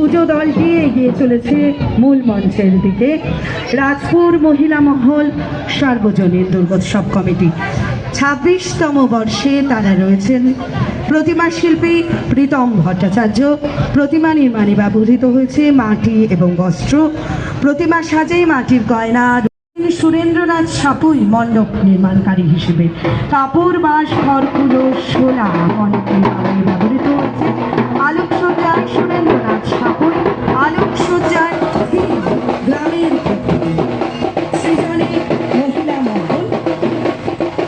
পুজো দলটি এগিয়ে চলেছে মূল মঞ্চের দিকে। রাজপুর মহিলা মহল সার্বজনীন দুর্গোৎসব কমিটি ২৬তম বর্ষে তারা রয়েছেন। প্রতিমা শিল্পী প্রীতম ভট্টাচার্য। প্রতিমা নির্মাণে ব্যবহৃত হয়েছে মাটি এবং বস্ত্র। প্রতিমা সাজে মাটির গয়না। সুরেন্দ্রনাথ সাপুই মণ্ডপ নির্মাণকারী হিসেবে কাপড় বাঁশ খড়কুলো শোলা মণ্ডপ নির্মাণে ব্যবহৃত হয়েছে। আলোকসজ্জায় সুরেন্দ্রনাথ সাপুই। আলোকসজ্জায় গ্রামের সৃজনে মহিলা মহল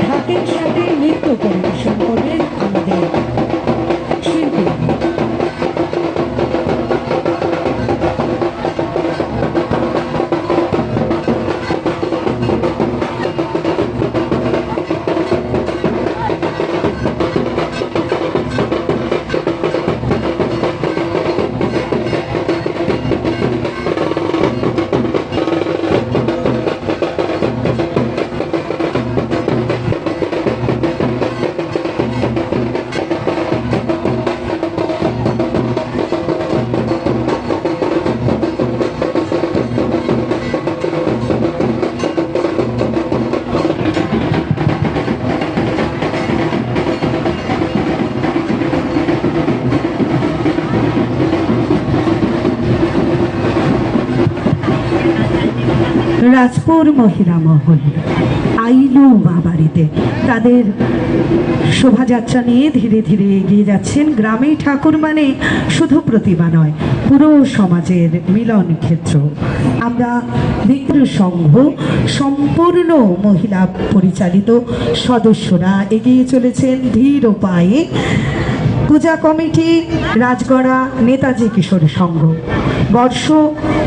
হাতের সাথে নৃত্য পরিবেশন করবেন আমাদের শিল্পী। রাজপুর মহিলা মহল আইলু মা বাড়িতে তাদের শোভাযাত্রা নিয়ে ধীরে ধীরে এগিয়ে যাচ্ছেন। গ্রামে ঠাকুর মানে শুধু প্রতিমা নয়, পুরো সমাজের মিলন ক্ষেত্র। আমরা বিক্রয় সংঘ সম্পূর্ণ মহিলা পরিচালিত সদস্যরা এগিয়ে চলেছেন ধীর পায়ে। পূজা কমিটি রাজগড়া নেতাজি কিশোর সংঘ বর্ষ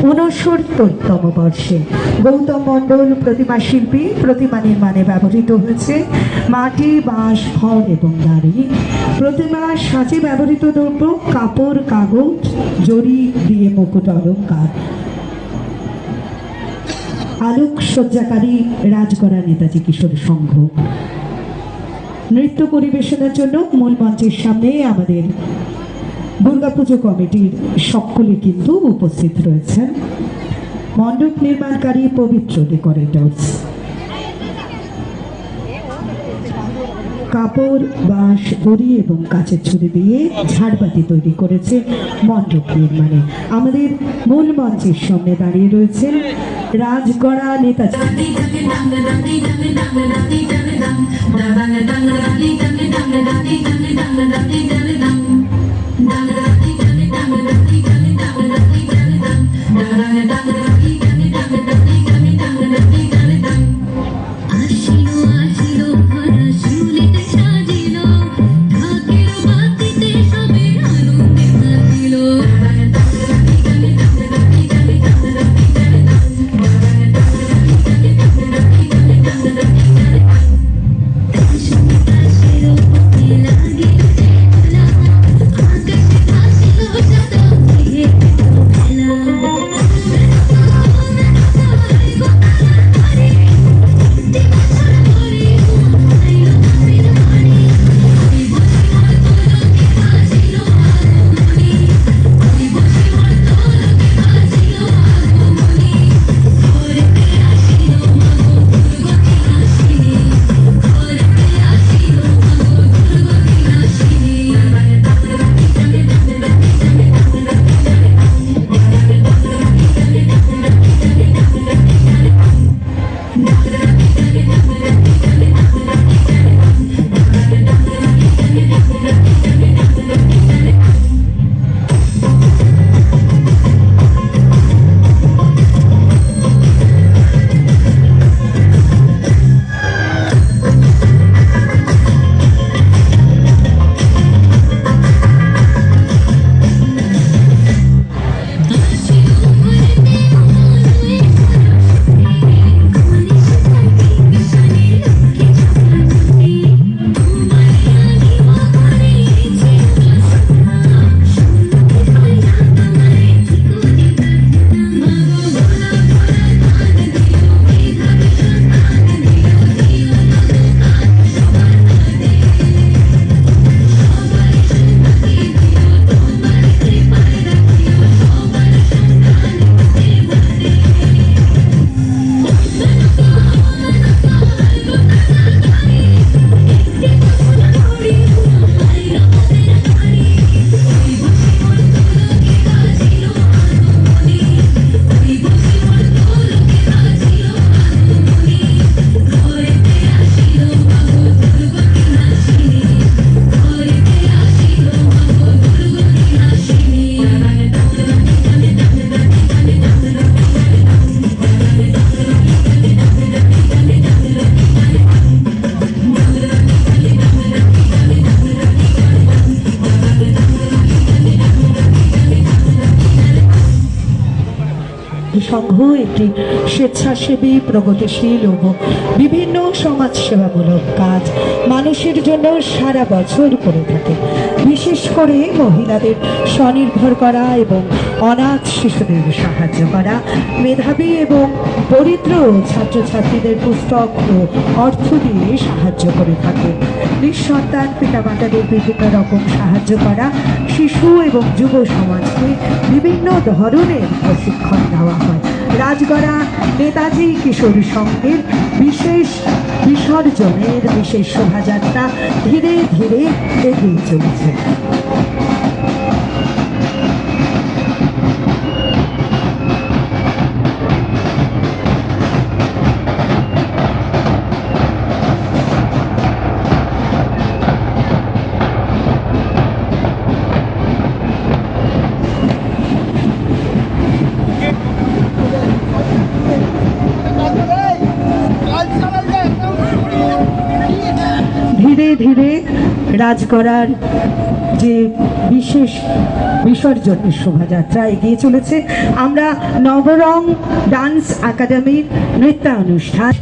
৬৯তম বর্ষে গৌতম মণ্ডল প্রতিমা শিল্পী। প্রতিমা নির্মাণে ব্যবহৃত হয়েছে মাটি বাঁশ খড় এবং দাড়ি। প্রতিমা সাজে ব্যবহৃত দ্রব্য কাপড় কাগজ জরি দিয়ে মুকুট অলঙ্কার। আলোকসজ্জাকারী রাজগড়া নেতাজি কিশোর সংঘ। নৃত্য পরিবেশনের জন্য মূল মঞ্চের সামনে আমাদের দুর্গাপুজো কমিটির সকলে কিন্তু উপস্থিত রয়েছেন। মণ্ডপ নির্মাণকারী পবিত্র ডেকোরেটরস। কাপড় বাঁশ দড়ি এবং কাঁচের ছুরি দিয়ে ঝাড়বাতি তৈরি করেছে মণ্ডপ নির্মাণে। আমাদের মূল মঞ্চের সামনে দাঁড়িয়ে রয়েছেন রাজগড়া নেতাজি। সংঘ একটি স্বেচ্ছাসেবী প্রগতিশীল ও বিভিন্ন সমাজসেবামূলক কাজ মানুষের জন্য সারা বছর করে থাকে। বিশেষ করে মহিলাদের স্বনির্ভর করা এবং অনাথ শিশুদের সাহায্য করা, মেধাবী এবং দরিদ্র ছাত্রছাত্রীদের পুস্তক ও অর্থ দিয়ে সাহায্য করে থাকে। নিঃসন্তান পিতামাতাদের বিভিন্ন রকম সাহায্য করা, শিশু এবং যুব সমাজকে বিভিন্ন ধরনের প্রশিক্ষণ দেওয়া হয়। রাজগড়া নেতাজি কিশোর সংঘের বিশেষ বিসর্জনের বিশেষ শোভাযাত্রা ধীরে ধীরে এগিয়ে চলেছে। ধীরে ধীরে রাজগড়ার যে বিশেষ বিসর্জনের শোভাযাত্রা এগিয়ে চলেছে। আমরা নবরং ডান্স একাডেমির নৃত্যানুষ্ঠান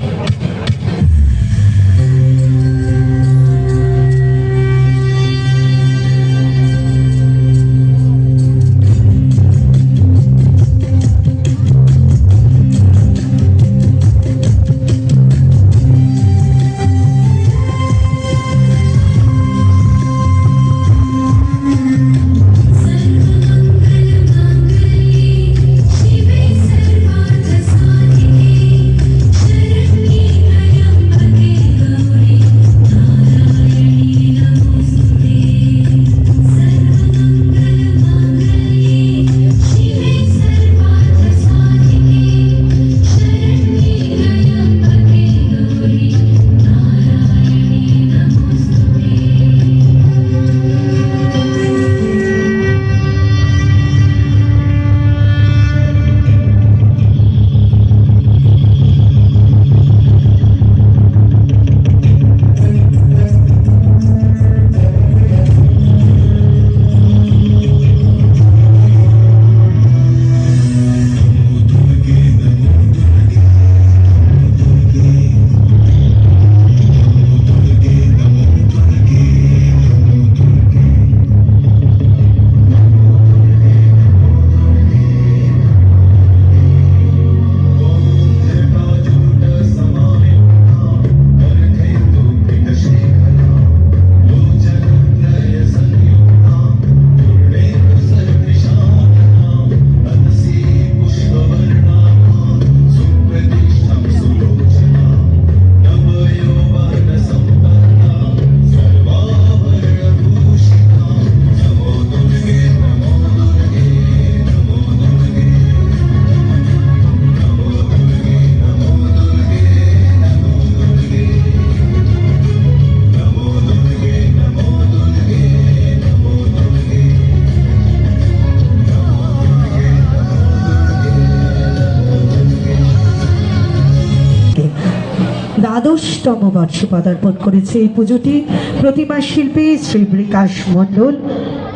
দ্বাদশতম বর্ষে পদার্পণ করেছে। এই পুজোটি প্রতিমা শিল্পী শ্রী বিকাশ মণ্ডল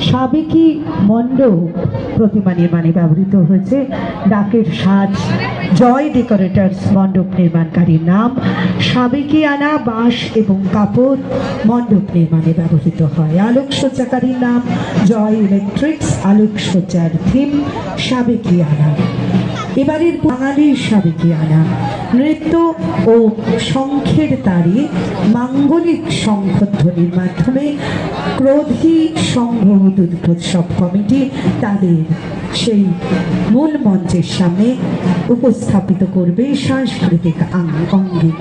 সাবেকি মণ্ডপ প্রতিমা নির্মাণে ব্যবহৃত হয়েছে। ডাকের সাজ জয় ডেকোরেটরস মণ্ডপ নির্মাণকারীর নাম। সাবেকিয়ানা বাঁশ এবং কাপড় মণ্ডপ নির্মাণে ব্যবহৃত হয়। আলোকসজ্জাকারীর নাম জয় ইলেকট্রিক্স। আলোকসজ্জার থিম সাবেকিয়ানা। এবারের বাঙালির সাবেকিয়ানা নৃত্য ও শঙ্খের তারে মাঙ্গলিক শঙ্খধ্বনির মাধ্যমে ক্রোধী সংঘ দুর্গোৎসব কমিটি তাদের সেই মূল মঞ্চের সামনে উপস্থাপিত করবে সাংস্কৃতিক অঙ্গে।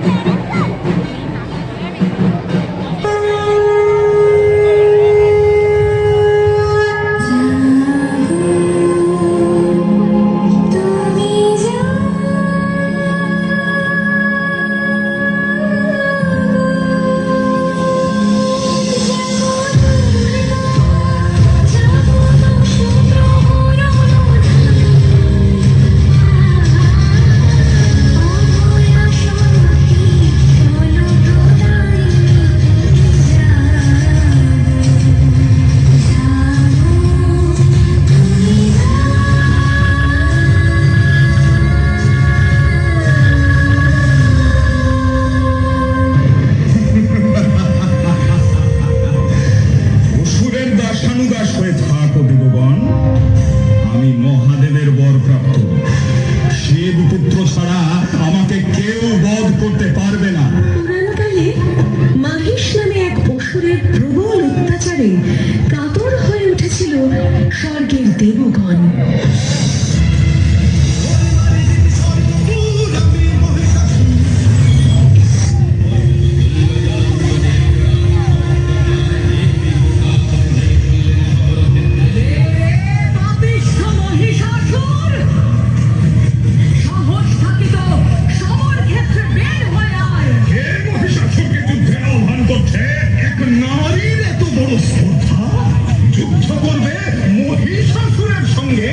সঙ্গে।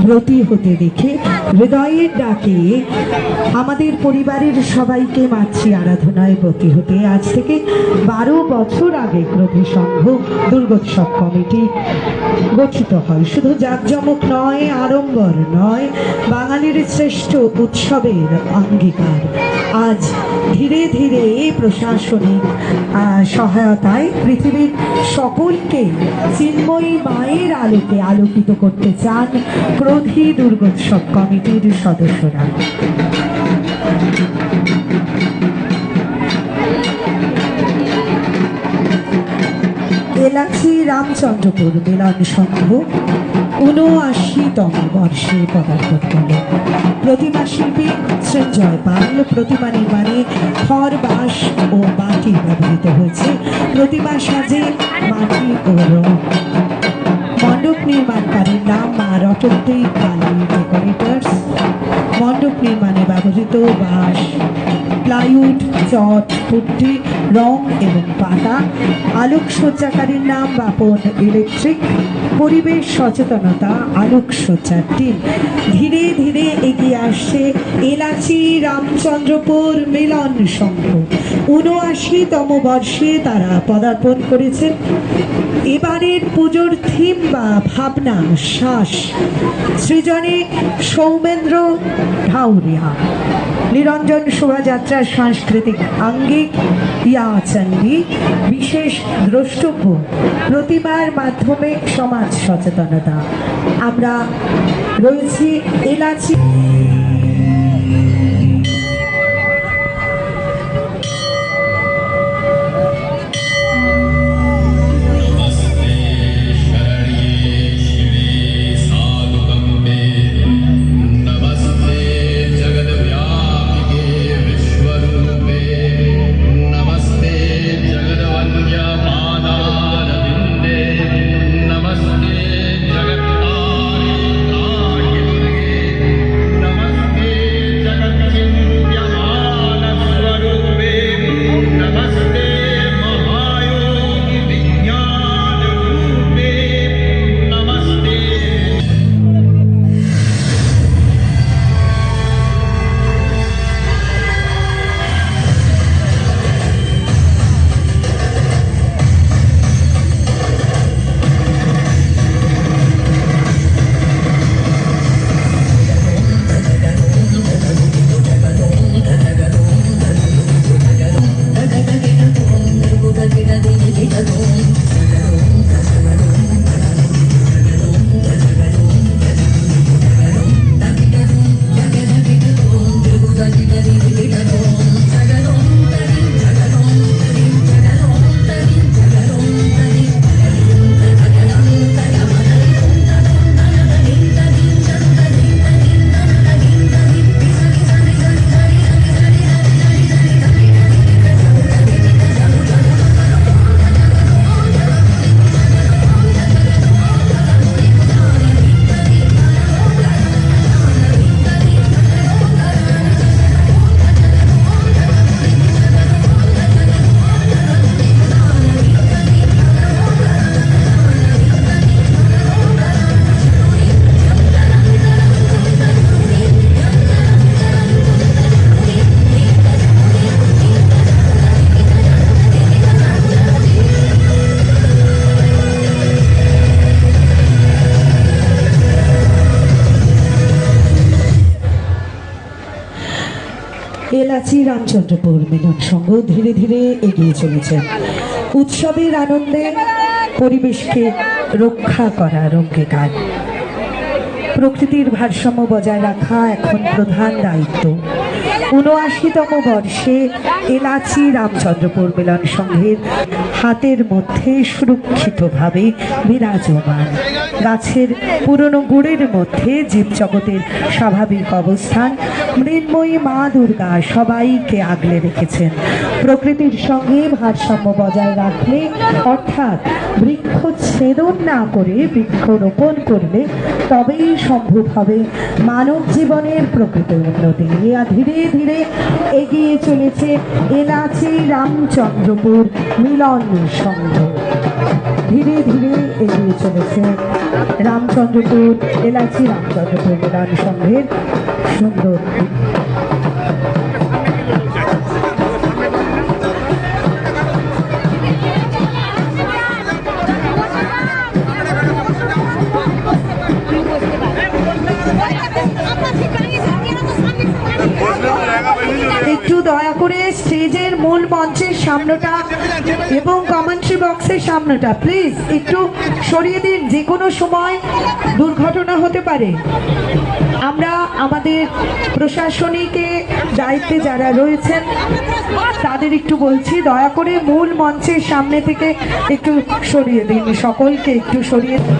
ব্রতী হতে দেখে হৃদয়ের ডাকে আমাদের পরিবারের সবাইকে মাতৃ আরাধনায় ব্রতী হতে আজ থেকে 12 বছর আগে ক্রোধী সংঘ দুর্গোৎসব কমিটি গঠিত হয়। শুধু জাঁকজমক নয়, আড়ম্বর নয়, বাঙালির শ্রেষ্ঠ উৎসবের অঙ্গীকার। আজ ধীরে ধীরে প্রশাসনিক সহায়তায় পৃথিবীর সকলকে চিন্ময়ী মায়ের আলোকে আলোকিত করতে চান ক্রোধী দুর্গোৎসব কমিটির সদস্যরা। এলাচি রামচন্দ্রপুর মিলন সংঘ ৭৯তম বর্ষে পদার্পণ করে। প্রতিমা শিল্পী সঞ্জয় পাল। প্রতিমা নির্মাণে খড়, বাঁশ ও মাটি ব্যবহৃত হয়েছে। প্রতিমা সাজে মাটি ও রং। মণ্ডপ নির্মাণকারীর নাম মা রটন্তী কালী ডেকোরেটর্স। মণ্ডপ নির্মাণে ব্যবহৃত বাঁশ, প্লাইউড, চট, পুট্টি, রং এবং পাতা। আলোকসজ্জাকারীর নাম বাপন ইলেকট্রিক। পরিবেশ সচেতনতা আলোকসজ্জার টিম। ধীরে ধীরে এগিয়ে আসছে এলাচি রামচন্দ্রপুর মিলন সংঘ। ৭৯তম বর্ষে তারা পদার্পণ করেছেন। এবারের পুজোর থিম বা ভাবনা শ্বাস। সৃজনে সৌমেন্দ্র ঢাউরিয়া। নিরঞ্জন শোভাযাত্রার সাংস্কৃতিক আঙ্গিক ইয়াচন্ডী। বিশেষ দ্রষ্টব্য প্রতিমার মাধ্যমে সমাজ সচেতনতা। আমরা রয়েছি এলাচি। नमस्ते এলাচি রামচন্দ্রপুর মিলন সংঘ ধীরে ধীরে এগিয়ে চলেছেন উৎসবের আনন্দে পরিবেশকে রক্ষা করার অঙ্গীকার। প্রকৃতির ভারসাম্য বজায় রাখা এখন প্রধান দায়িত্ব। ৭৯তম বর্ষে এলাচি রামচন্দ্রপুর মিলন সংঘের হাতের মধ্যে সুরক্ষিতভাবে বিরাজমান। গাছের পুরনো গুড়ের মধ্যে জীবজগতের স্বাভাবিক অবস্থান। মৃন্ময়ী মা দুর্গা সবাইকে আগলে রেখেছেন। প্রকৃতির সঙ্গে ভারসাম্য বজায় রাখলে, অর্থাৎ বৃক্ষ ছেদন না করে বৃক্ষরোপণ করলে তবেই সম্ভব হবে মানব জীবনের প্রকৃত উন্নতি। ধীরে ধীরে এগিয়ে চলেছে এলাচি রামচন্দ্রপুর মিলন সংঘ। ধীরে ধীরে এগিয়ে চলেছে রামচন্দ্রপুর এলাচি রামচন্দ্রপুর মিলন সংঘের সুন্দর একটু দয়া করে স্টেজের মূল মঞ্চের সামনেটা এবং কমেন্ট্রি বক্সের সামনেটা প্লিজ একটু সরিয়ে দিন। যে কোনো সময় দুর্ঘটনা হতে পারে। আমরা আমাদের প্রশাসনিকে দায়িত্বে যারা রয়েছেন তাদের একটু বলছি, দয়া করে মূল মঞ্চের সামনে থেকে একটু সরিয়ে দিন, সকলকে একটু সরিয়ে দিন।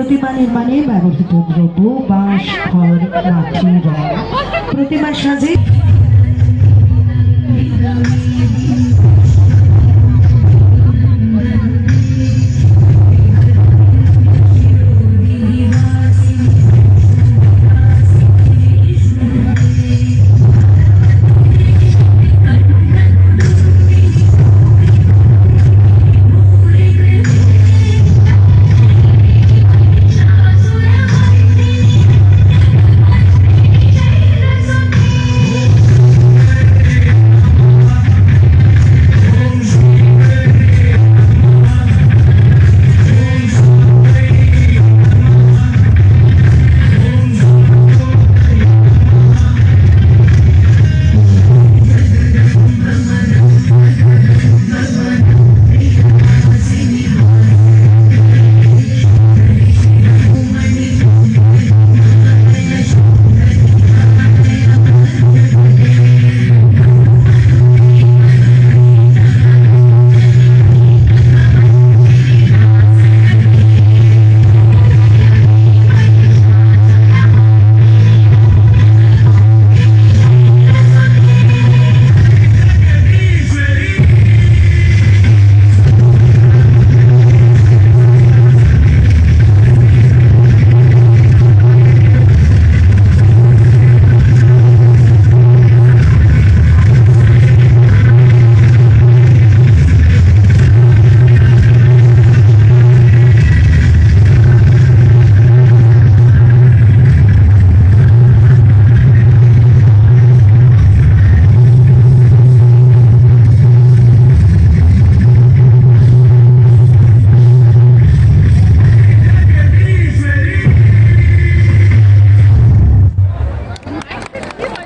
প্রতিমা নির্মাণে ব্যবহৃত দ্রব্য বাঁশ, খড়, মাটি, রং। প্রতিমা সাজে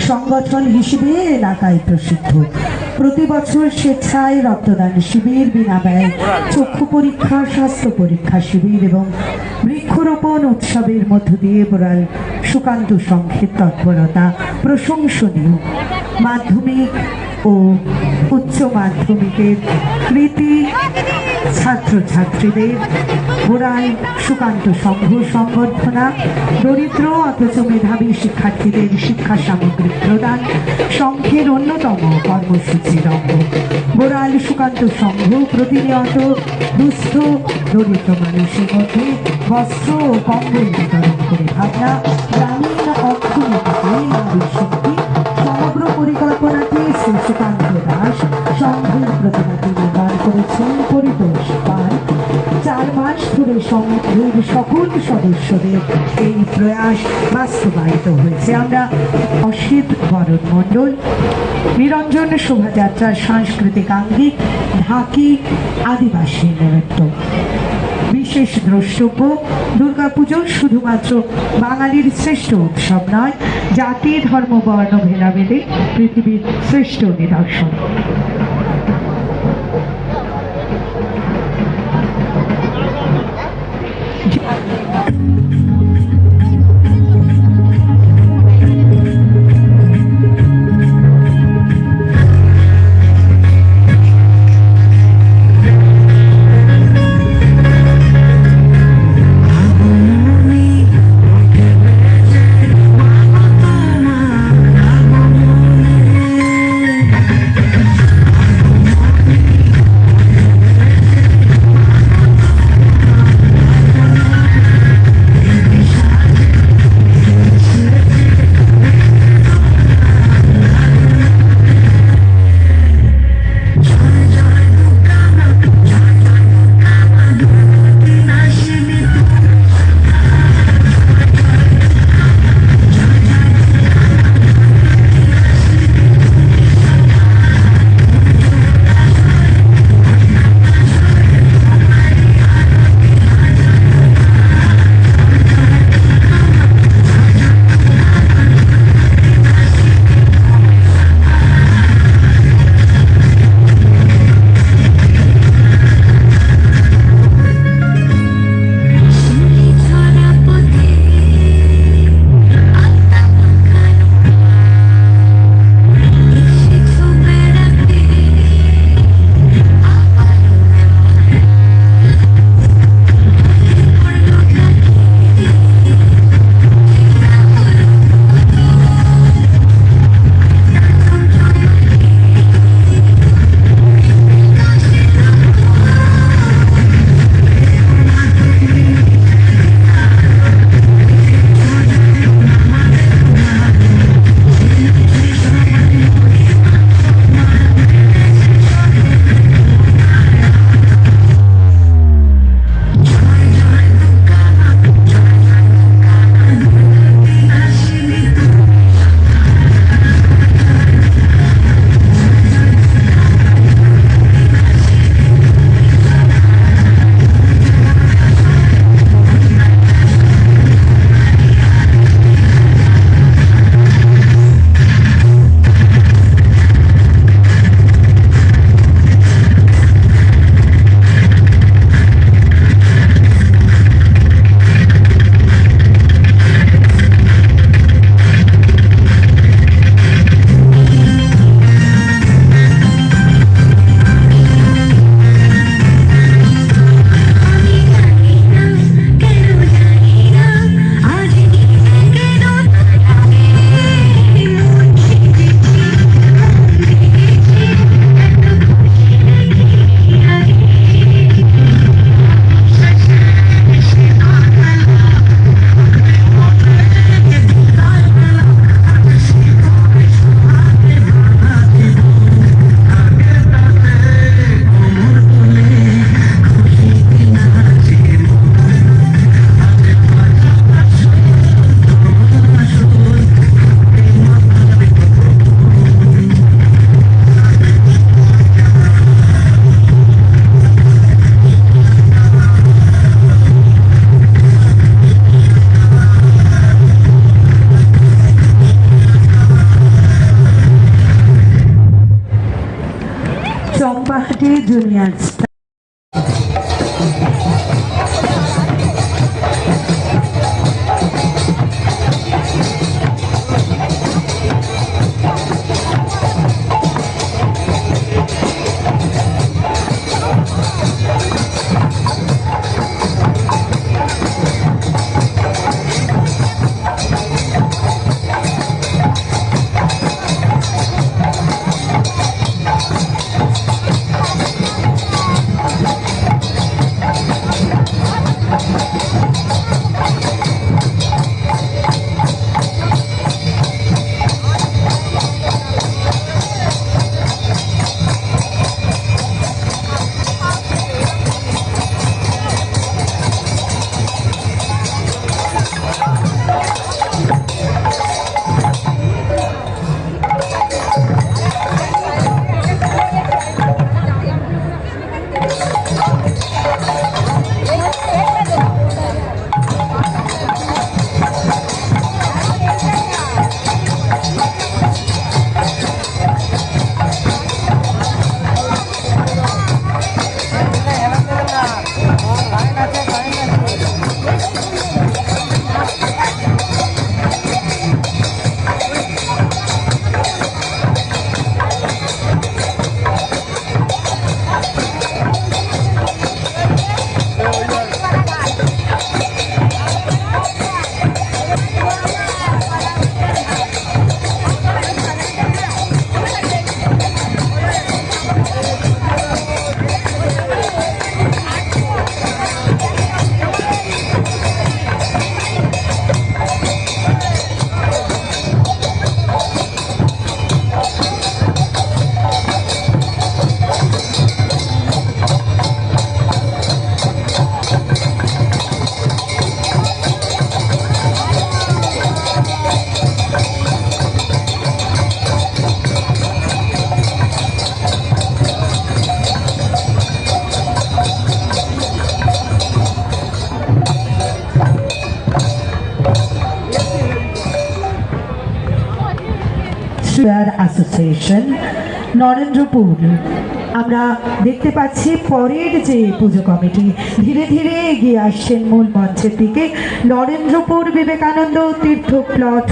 সংগঠন হিসেবে এলাকায় প্রসিদ্ধ। প্রতি বছর স্বেচ্ছায় রক্তদান শিবির, বিনা ব্যয় চক্ষু পরীক্ষা, স্বাস্থ্য পরীক্ষা শিবির এবং বৃক্ষরোপণ উৎসবের মধ্য দিয়ে বোরাল সুকান্ত সংঘের তৎপরতা প্রশংসনীয়। মাধ্যমিক ও উচ্চ মাধ্যমিকের কৃতি ছাত্রছাত্রীদের বোরাল সুকান্ত সংঘ সংবর্ধনা, দরিদ্র অথচ মেধাবী শিক্ষার্থীদের শিক্ষা সামগ্রী প্রদান সংঘের অন্যতম কর্মসূচির অঙ্গ। বোরাল সুকান্ত সংঘ প্রতিনিয়ত দুস্থ দরিদ্র মানুষের মধ্যে বস্ত্র ও কম্বল বিতরণ করে ভাবনা গ্রামীণ অর্থনীতিতে নারী শক্তি সমগ্র পরিকল্পনাতে শ্রী সুকান্ত দাস সংঘের প্রতিমাটি নির্মাণ করেছেন পরিতোষ পাল। 4 মাস ধরে সংঘের সকল সদস্যদের এই প্রয়াস বাস্তবায়িত হয়েছে। আমরা অসিত বরণ মণ্ডল, নিরঞ্জন শোভাযাত্রার সাংস্কৃতিক আঙ্গিক ঢাকি আদিবাসী নৃত্য। বিশেষ দ্রষ্টব্য, দুর্গাপুজো শুধুমাত্র বাঙালির শ্রেষ্ঠ উৎসব নয়, জাতি ধর্ম বর্ণ ভেদাভেদে পৃথিবীর শ্রেষ্ঠ নিদর্শন। Champahati junior association Narendrapur. আমরা দেখতে পাচ্ছি পরের যে পুজো কমিটি ধীরে ধীরে এগিয়ে আসছেন মূল মঞ্চের দিকে। নরেন্দ্রপুর বিবেকানন্দ তীর্থ প্লট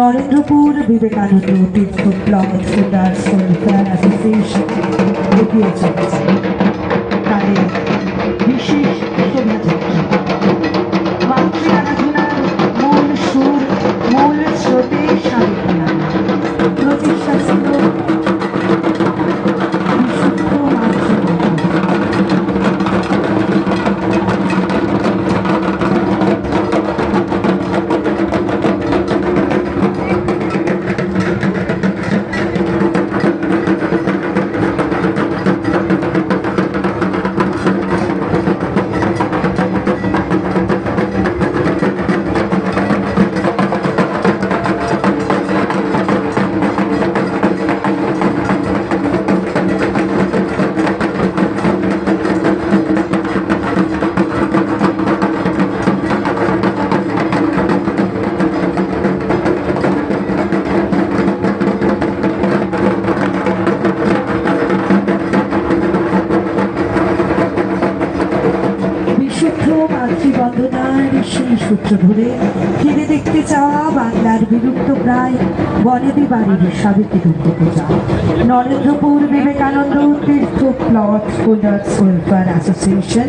নরেন্দ্রপুর বিবেকানন্দ তীর্থ প্লট হোল্ডার্স ওয়েলফেয়ার অ্যাসোসিয়েশন এগিয়ে চলেছে তাদের বিশেষ শোভাযাত্রা। মাতৃ আরাধনার মূল সুর মূল স্রোতে সামিল হলাম। প্রচেষ্টা ছিল বিশুদ্ধ মাতৃভক্তি। সূত্র ধরে ফিরে দেখতে চাওয়া বাংলার বিলুপ্ত প্রায় বনেদি বাড়ির সাবেকি দুর্গা পূজা। নরেন্দ্রপুর বিবেকানন্দ তীর্থ প্লট হোল্ডার্স ওয়েলফেয়ার অ্যাসোসিয়েশন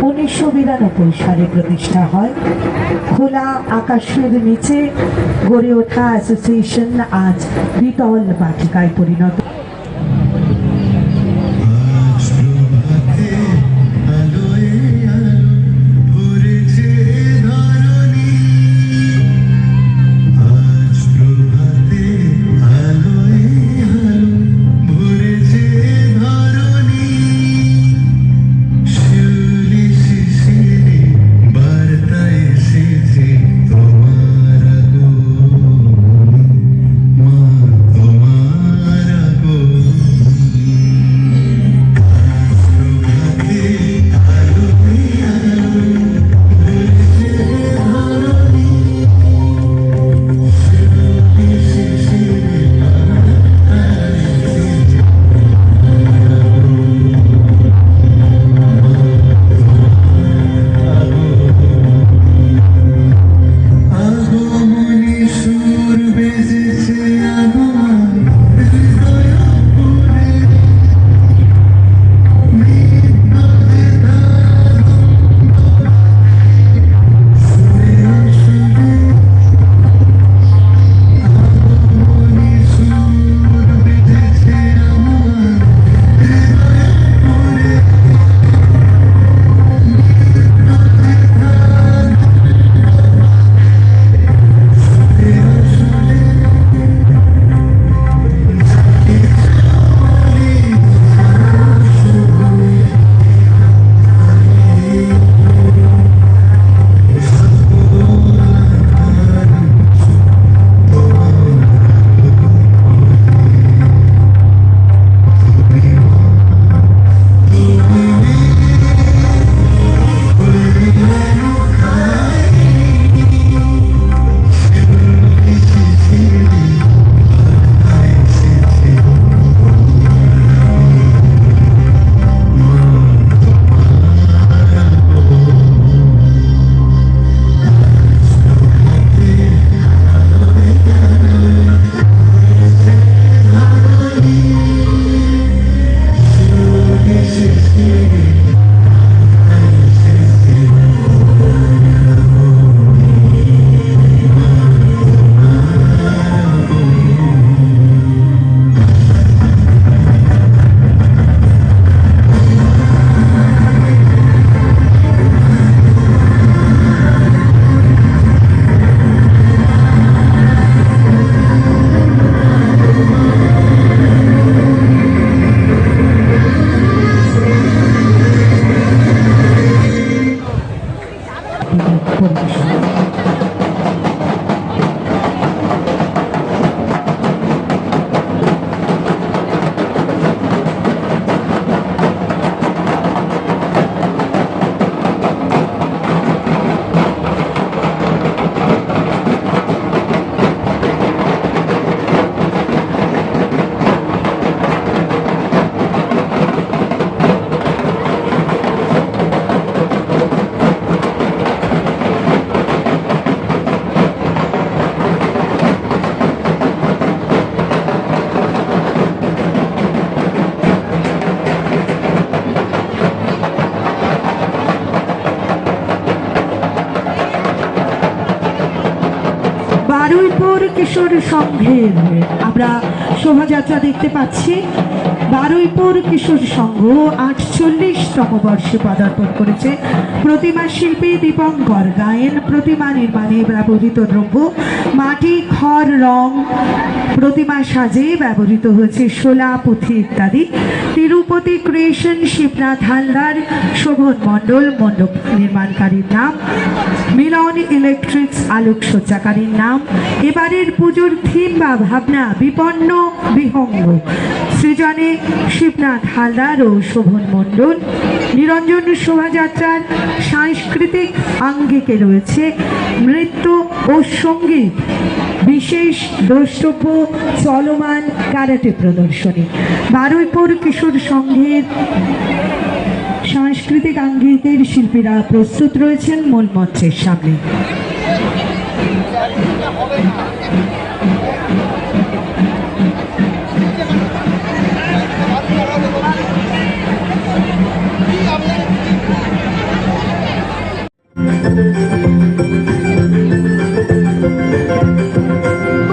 1992 সালে প্রতিষ্ঠা হয়। খোলা আকাশের নিচে গড়ে ওঠা অ্যাসোসিয়েশন আজ দ্বিতল বাটিকায় পরিণত। বারুইপুর কিশোর সংঘের আমরা শোভাযাত্রা দেখতে পাচ্ছি। বারুইপুর কিশোর সংঘ 48তম বর্ষে পদার্পণ করেছে। প্রতিমা শিল্পী দীপঙ্কর গায়েন প্রতিমা নির্মাণে ব্যবহৃত দ্রব্য মাটি, খড়, রং, প্রতিমা সাজে ব্যবহৃত হয়েছে শোলা, পুঁথি ইত্যাদি। তিরুপতি ক্রিয়েশন শিবনাথ হালদার, শোভন মণ্ডল মণ্ডপ নির্মাণকারীর নাম, মিলন ইলেকট্রিক্স আলোকসজ্জাকারীর নাম। এবারের পুজোর থিম বা ভাবনা বিপন্ন বিহঙ্গ। সৃজনে শিবনাথ হালদার ও শোভন মণ্ডল। নিরঞ্জন শোভাযাত্রার সাংস্কৃতিক আঙ্গিকে রয়েছে নৃত্য ও সঙ্গীত, বিশেষ দ্রষ্টব্য চলমান ক্যারাটে প্রদর্শনী। বারুইপুর কিশোর সংঘের সাংস্কৃতিক আঙ্গিকের শিল্পীরা প্রস্তুত রয়েছেন মূল মঞ্চের সামনে।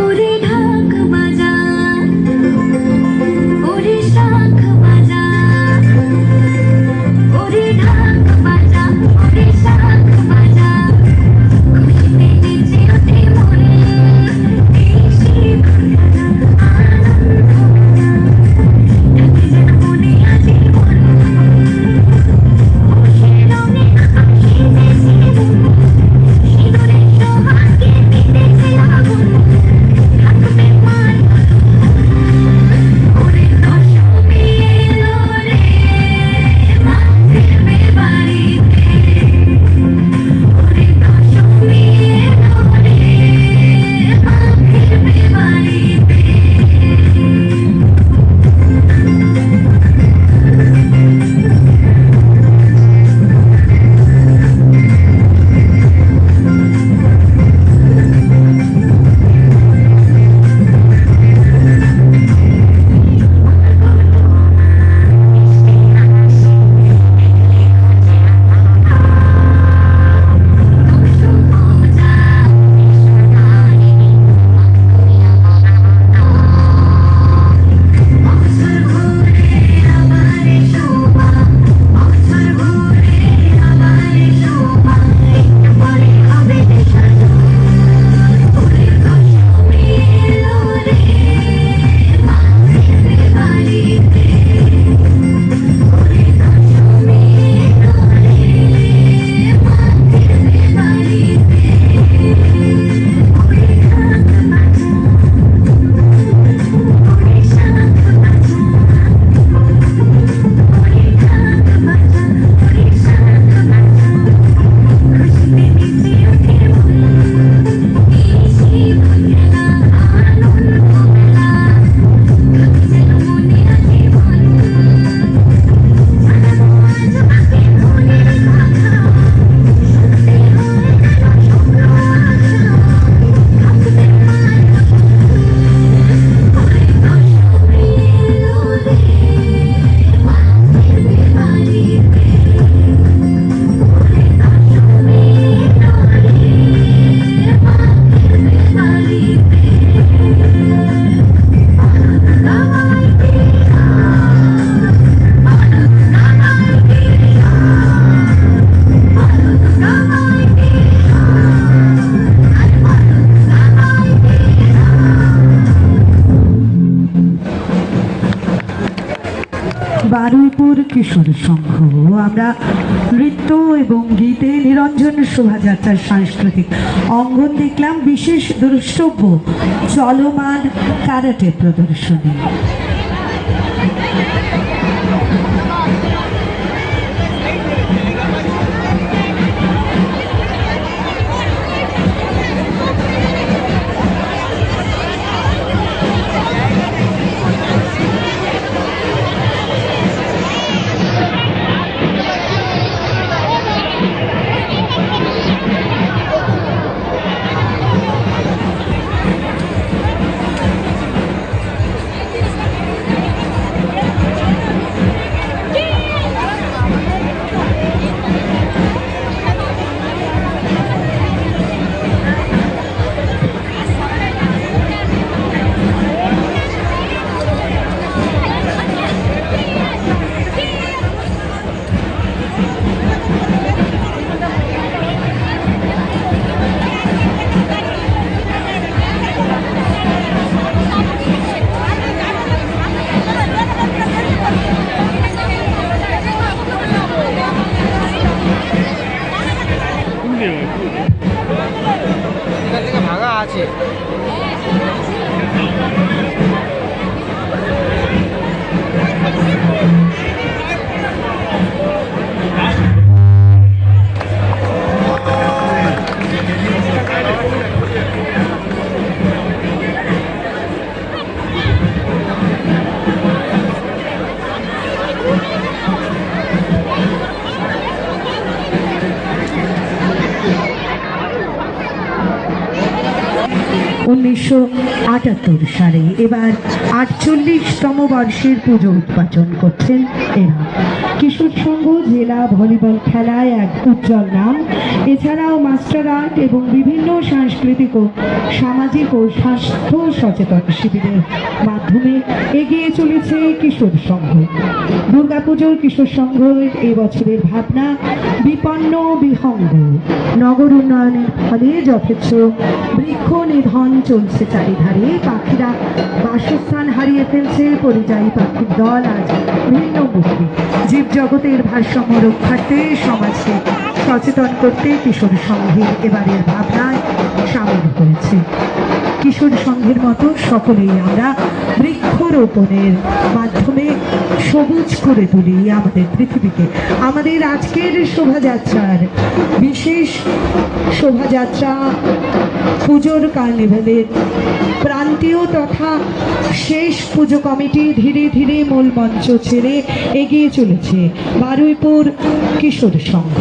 ওরে ঢাক বাজা, ওরে শাঁখ বাজা, ওরে ঢাক বাজা, ওরে শাঁখ বাজা, খুশিতে নেচে ওঠে মন, এই শিবখানা আনন্দখানা, ডাকে যেন মনে আজীবন, খুশির রঙে আকাশ সেজেছে মন, সিঁদুরের সোহাগে মেতেছে আগুন, থাকবে মান ওরে দশমী এলো রে, মা ফিরবে বাড়িতে, ওরে দশমী এলো রে, মা ফিরবে বাড়িতে। বছর ঘুরে আবার শোভা, বছর ঘুরে আবার শোভা, একটু পরে হবে দেশানো, ওরে দশমী এলো রে, মা ফিরবে বাড়িতে, ওরে দশমী এলো রে, মা ফিরবে বাড়িতে, ওরে ঢাক বাজা, ওরে শাঁখ বাজা, ওরে ঢাক বাজা, ওরে শাঁখ বাজা, খুশিতে নেচে ওঠে মন, এই শিবখানা আনন্দমেলা, থাকে যেন মনে আজীবন, জানাবো আজ বাকি মনের কথা, শুনতে হয়ে গেল শুভ্র আশা, থাকবে মান ওরে দশমী এলো রে, মা ফিরবে বাড়িতে, ওরে দশমী এলো রে, মা ফিরবে বাড়িতে। ভারত গাওয়াই দিয়া, ভারত গাওয়াই দিয়া, ভারত গাওয়াই দিয়া, আর ভারত গাওয়াই দিয়া। বারুইপুর কিশোর সংঘ আমরা নৃত্য এবং গীতে নিরঞ্জন শোভাযাত্রার সাংস্কৃতিক অঙ্গন দেখলাম। বিশেষ দ্রষ্টব্য চলমান কারাটে প্রদর্শনী। 1978 সালে। এবার 48তম বর্ষের পুজো উদ্যাপন করছেন এরা। কিশোর সংঘ জেলা ভলিবল খেলায় এক উজ্জ্বল নাম। এছাড়াও মাস্টার আর্ট এবং বিভিন্ন সাংস্কৃতিক ও সামাজিক ও স্বাস্থ্য সচেতন শিবিরের মাধ্যমে এগিয়ে চলেছে কিশোর সংঘ। দুর্গাপুজোর কিশোর সংঘের এবছরের ভাবনা বিপন্ন বিহঙ্গ। নগর উন্নয়নের ফলে যথেচ্ছ বৃক্ষ নিধন চলছে চারিধারে। পাখিরা বাসস্থান হারিয়ে ফেলছে। পরিযায়ী পাখির দল আজ ভিন্নমুখী। জীবজগতের ভারসাম্য রক্ষার্থে সমাজকে সচেতন করতে কিশোর সংঘের এবারের ভাবনায় সামিল হয়েছে। কিশোর সংঘের মতো সকলেই আমরা বৃক্ষরোপণের মাধ্যমে সবুজ করে তুলি আমাদের পৃথিবীকে। আমাদের আজকের শোভাযাত্রার বিশেষ শোভাযাত্রা পুজোর কার্নিভ্যালের প্রান্তীয় তথা শেষ পুজো কমিটি ধীরে ধীরে মূল মঞ্চ ছেড়ে এগিয়ে চলেছে বারুইপুর কিশোর সংঘ।